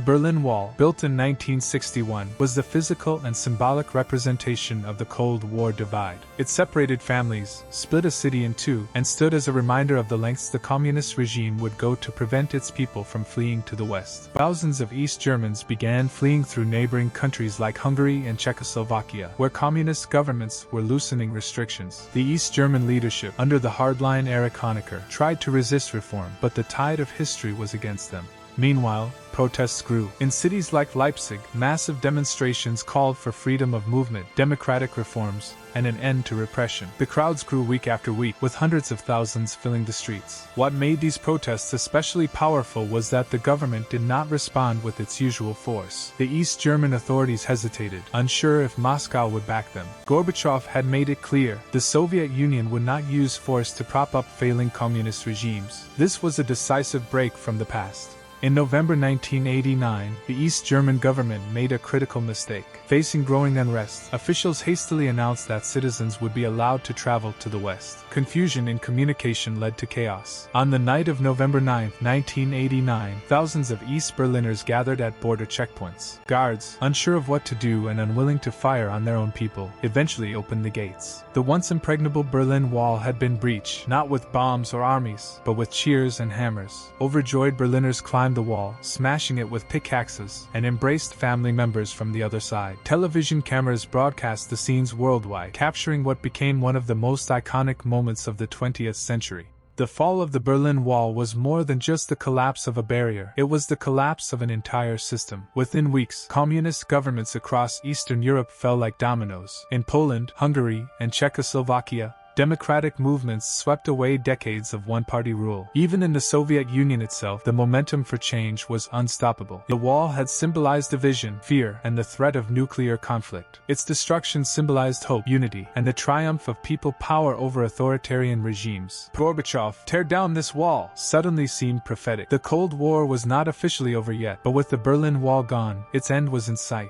Berlin Wall, built in 1961, was the physical and symbolic representation of the Cold War divide. It separated families, split a city in two, and stood as a reminder of the lengths the communist regime would go to prevent its people from fleeing to the West. Thousands of East Germans began fleeing through neighboring countries like Hungary and Czechoslovakia, where communist governments were loosening restrictions. The East German leadership, under the hardline Erich Honecker, tried to resist reform, but the tide of history was against them. Meanwhile, protests grew. In cities like Leipzig, massive demonstrations called for freedom of movement, democratic reforms, and an end to repression. The crowds grew week after week, with hundreds of thousands filling the streets. What made these protests especially powerful was that the government did not respond with its usual force. The East German authorities hesitated, unsure if Moscow would back them. Gorbachev had made it clear the Soviet Union would not use force to prop up failing communist regimes. This was a decisive break from the past. In November 1989, the East German government made a critical mistake. Facing growing unrest, officials hastily announced that citizens would be allowed to travel to the West. Confusion in communication led to chaos. On the night of November 9, 1989, thousands of East Berliners gathered at border checkpoints. Guards, unsure of what to do and unwilling to fire on their own people, eventually opened the gates. The once impregnable Berlin Wall had been breached, not with bombs or armies, but with cheers and hammers. Overjoyed Berliners climbed the wall, smashing it with pickaxes, and embraced family members from the other side. Television cameras broadcast the scenes worldwide, capturing what became one of the most iconic moments of the 20th century. The fall of the Berlin Wall was more than just the collapse of a barrier. It was the collapse of an entire system. Within weeks, communist governments across Eastern Europe fell like dominoes. In Poland, Hungary, and Czechoslovakia, democratic movements swept away decades of one-party rule. Even in the Soviet Union itself, the momentum for change was unstoppable. The wall had symbolized division, fear, and the threat of nuclear conflict. Its destruction symbolized hope, unity, and the triumph of people power over authoritarian regimes. Gorbachev, tear down this wall, suddenly seemed prophetic. The Cold War was not officially over yet, but with the Berlin Wall gone, its end was in sight.